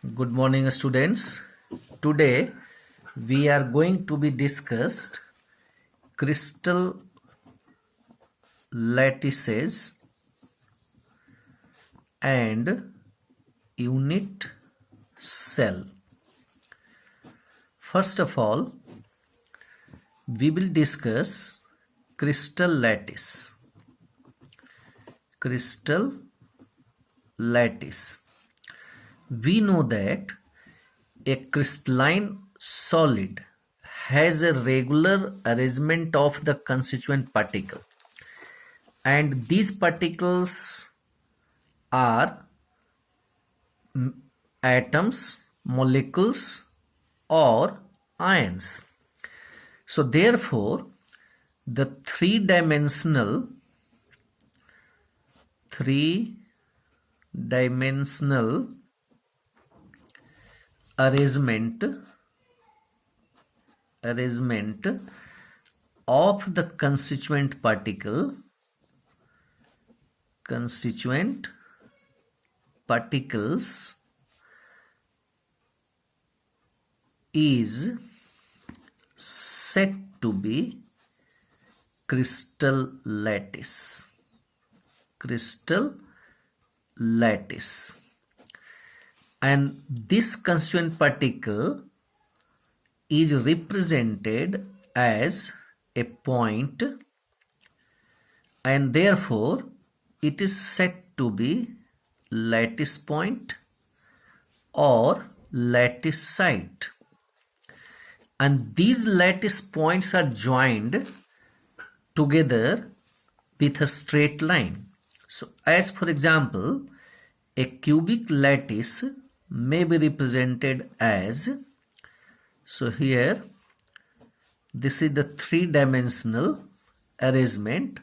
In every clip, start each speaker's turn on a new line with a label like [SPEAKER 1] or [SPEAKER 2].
[SPEAKER 1] Good morning, students. Today we are going to be discussed crystal lattices and unit cell. First of all, we will discuss crystal lattice. Crystal lattice. We know that a crystalline solid has a regular arrangement of the constituent particle, and these particles are atoms, molecules, or ions. So therefore, the three-dimensional arrangement of the constituent particles is said to be crystal lattice. And this constituent particle is represented as a point, and therefore it is said to be lattice point or lattice site. And these lattice points are joined together with a straight line. So as for example, a cubic lattice may be represented as, so here this is the three-dimensional arrangement.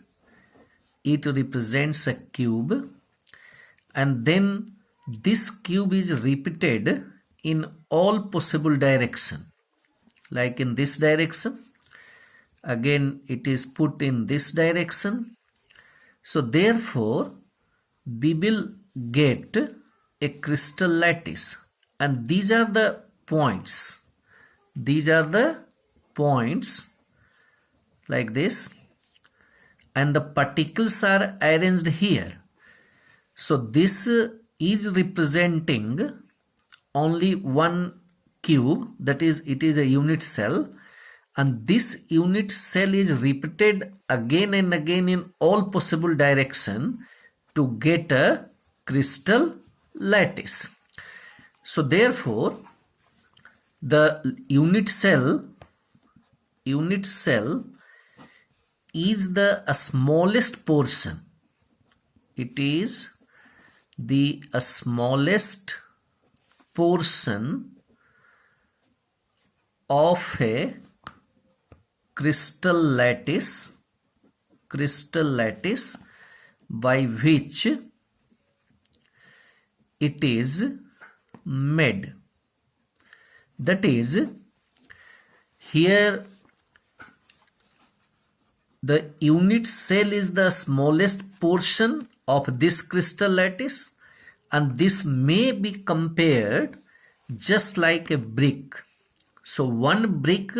[SPEAKER 1] It represents a cube, and then this cube is repeated in all possible direction, like in this direction. Again it is put in this direction. So therefore we will get a crystal lattice, and these are the points like this, and the particles are arranged here. So this is representing only one cube, that is, it is a unit cell, and this unit cell is repeated again and again in all possible direction to get a crystal lattice. So therefore the unit cell is the smallest portion. It is the smallest portion of a crystal lattice by which it is made. That is, here the unit cell is the smallest portion of this crystal lattice, and this may be compared just like a brick. So one brick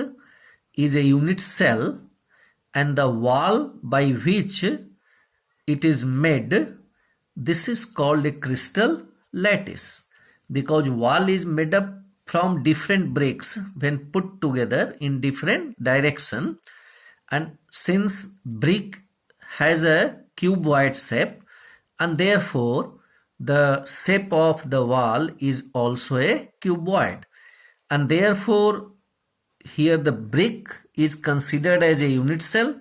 [SPEAKER 1] is a unit cell, and the wall by which it is made, this is called a crystal lattice, because wall is made up from different bricks when put together in different direction. And since brick has a cuboid shape, and therefore the shape of the wall is also a cuboid, and therefore here the brick is considered as a unit cell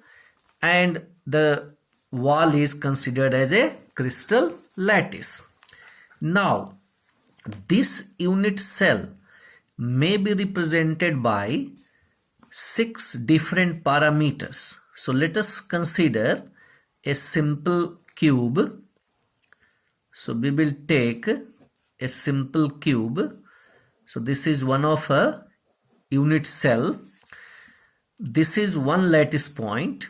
[SPEAKER 1] and the wall is considered as a crystal lattice. Now this unit cell may be represented by 6 different parameters. So let us consider a simple cube. So we will take a simple cube. So this is one of a unit cell. This is one lattice point,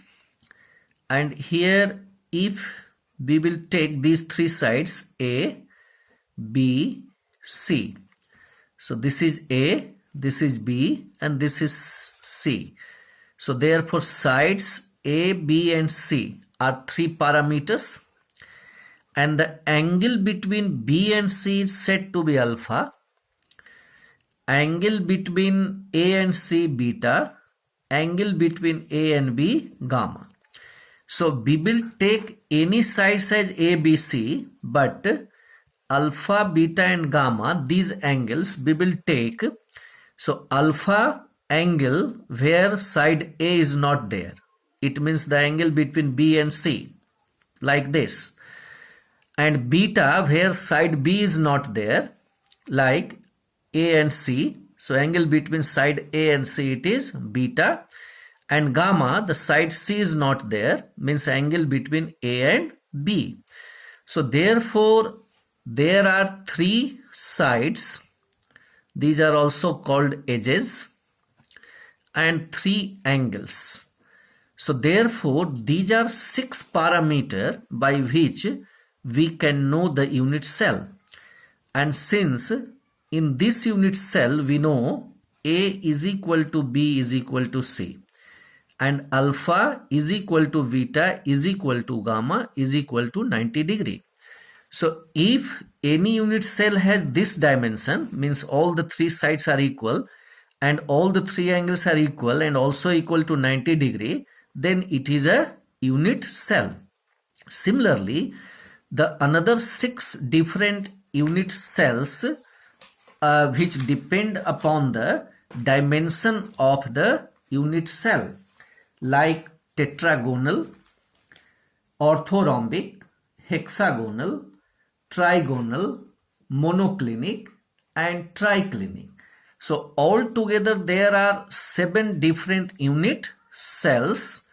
[SPEAKER 1] and here if we will take these three sides A, B, C. So this is A, this is B, and this is C. So therefore sides A, B and C are 3 parameters, and the angle between B and C is said to be alpha, angle between A and C beta, angle between A and B gamma. So we will take any sides as A, B, C, but alpha, beta and gamma, these angles we will take. So alpha angle where side A is not there, it means the angle between B and C, like this. And beta where side B is not there, like A and C. So angle between side A and C, it is beta. And gamma, the side C is not there, means angle between A and B. So therefore there are 3 sides, these are also called edges, and 3 angles. So therefore these are 6 parameters by which we can know the unit cell. And since in this unit cell we know A is equal to B is equal to C, and alpha is equal to beta is equal to gamma is equal to 90 degree. So if any unit cell has this dimension, means all the 3 sides are equal and all the 3 angles are equal and also equal to 90 degree, then it is a unit cell. Similarly, the another 6 different unit cells which depend upon the dimension of the unit cell, like tetragonal, orthorhombic, hexagonal, trigonal, monoclinic and triclinic. So altogether there are 7 different unit cells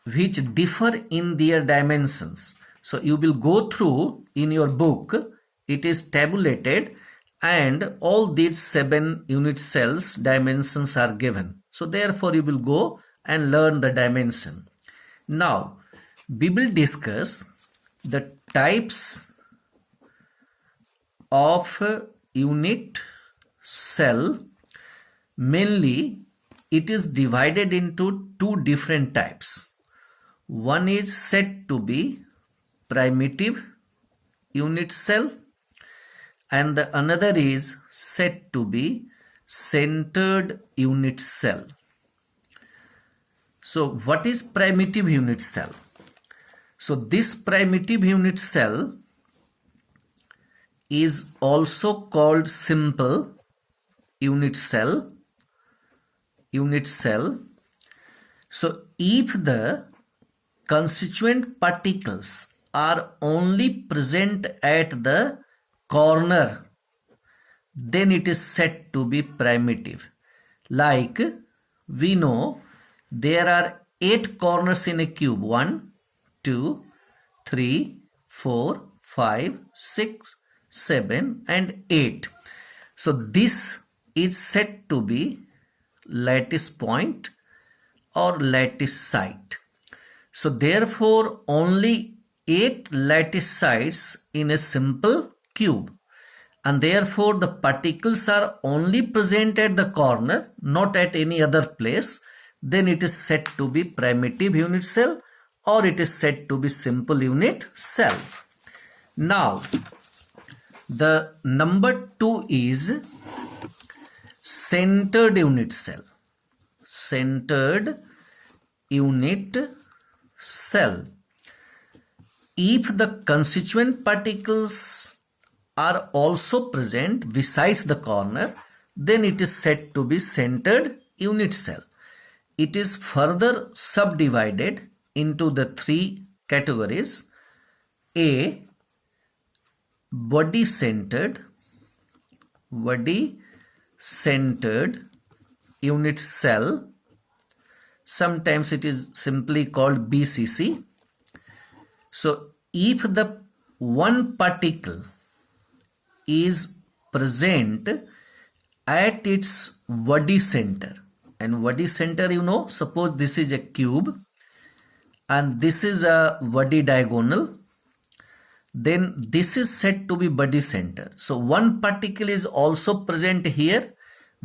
[SPEAKER 1] which differ in their dimensions. So you will go through in your book, it is tabulated and all these 7 unit cells dimensions are given. So therefore you will go and learn the dimension. Now we will discuss the types of unit cell. Mainly it is divided into 2 different types. One is said to be primitive unit cell and the another is said to be centered unit cell. So what is primitive unit cell? So this primitive unit cell is also called simple unit cell. So if the constituent particles are only present at the corner, then it is said to be primitive. Like we know there are 8 corners in a cube, 1, 2, 3, 4, 5, 6, 7 and 8. So this is said to be lattice point or lattice site. So therefore only 8 lattice sites in a simple cube, and therefore the particles are only present at the corner, not at any other place, then it is said to be primitive unit cell or it is said to be simple unit cell. Now the number 2 is centered unit cell. Centered unit cell. If the constituent particles are also present besides the corner, then it is said to be centered unit cell. It is further subdivided into the 3 categories. A, body centered unit cell. Sometimes it is simply called BCC. So if the one particle is present at its body center, and body center, you know, suppose this is a cube and this is a body diagonal, then this is said to be body center. So one particle is also present here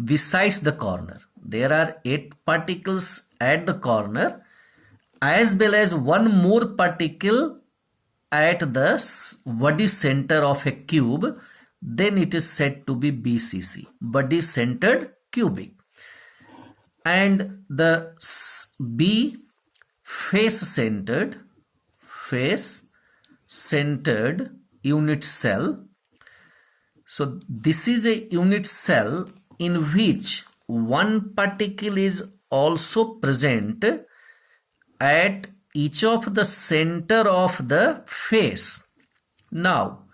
[SPEAKER 1] besides the corner. There are 8 particles at the corner as well as one more particle at the body center of a cube. Then it is said to be BCC, body centered cubic. And the B, face centered unit cell. So this is a unit cell in which one particle is also present at each of the center of the face. Now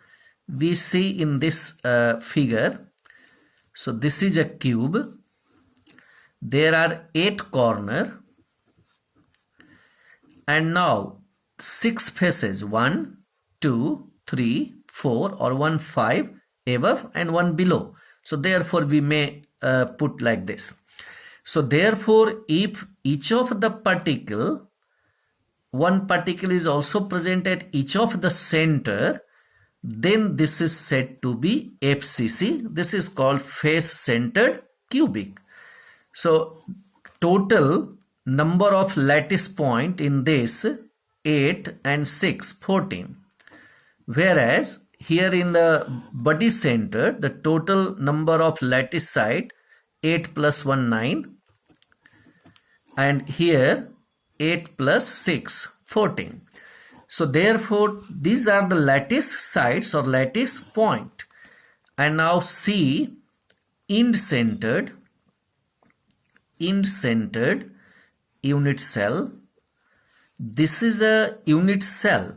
[SPEAKER 1] we see in this figure, so this is a cube. There are 8 corners, and now 6 faces, 1, 2, 3, 4, or 1, 5 above and 1 below. So therefore we may put like this. So therefore if each of the particle, one particle is also present at each of the center, then this is said to be FCC. This is called face centered cubic. So total number of lattice point in this 8 and 6, 14. Whereas here in the body center, the total number of lattice site 8 plus 1, 9. And here 8 plus 6, 14. So therefore these are the lattice sites or lattice point. And now C, end centered unit cell. This is a unit cell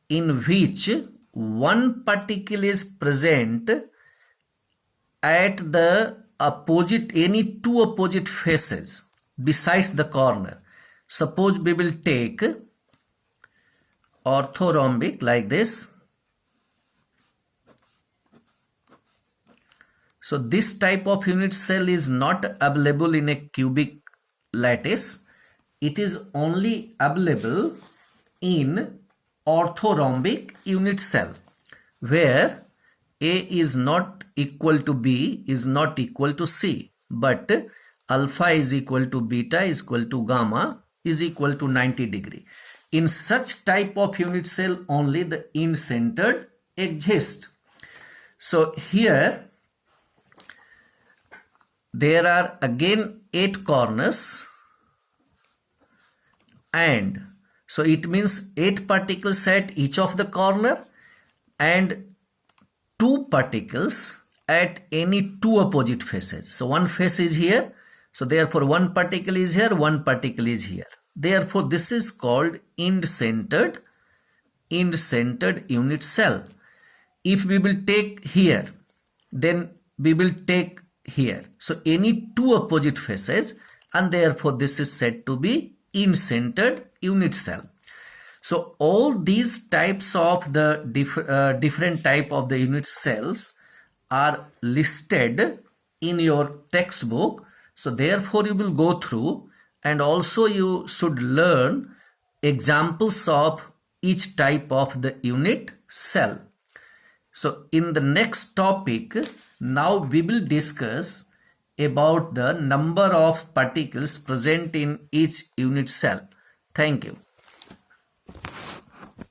[SPEAKER 1] in which one particle is present at the opposite, any 2 opposite faces besides the corner. Suppose we will take orthorhombic like this. So this type of unit cell is not available in a cubic lattice. It is only available in orthorhombic unit cell, where A is not equal to B is not equal to C, but alpha is equal to beta is equal to gamma is equal to 90 degree. In such type of unit cell only the end centered exists. So here there are again 8 corners, and so it means 8 particles at each of the corner and 2 particles at any 2 opposite faces. So one face is here, so therefore one particle is here, one particle is here. Therefore this is called end centered unit cell. If we will take here, then we will take here. So any 2 opposite faces, and therefore this is said to be end centered unit cell. So all these types of the different type of the unit cells are listed in your textbook. So therefore you will go through, and also you should learn examples of each type of the unit cell. So in the next topic, now we will discuss about the number of particles present in each unit cell. Thank you.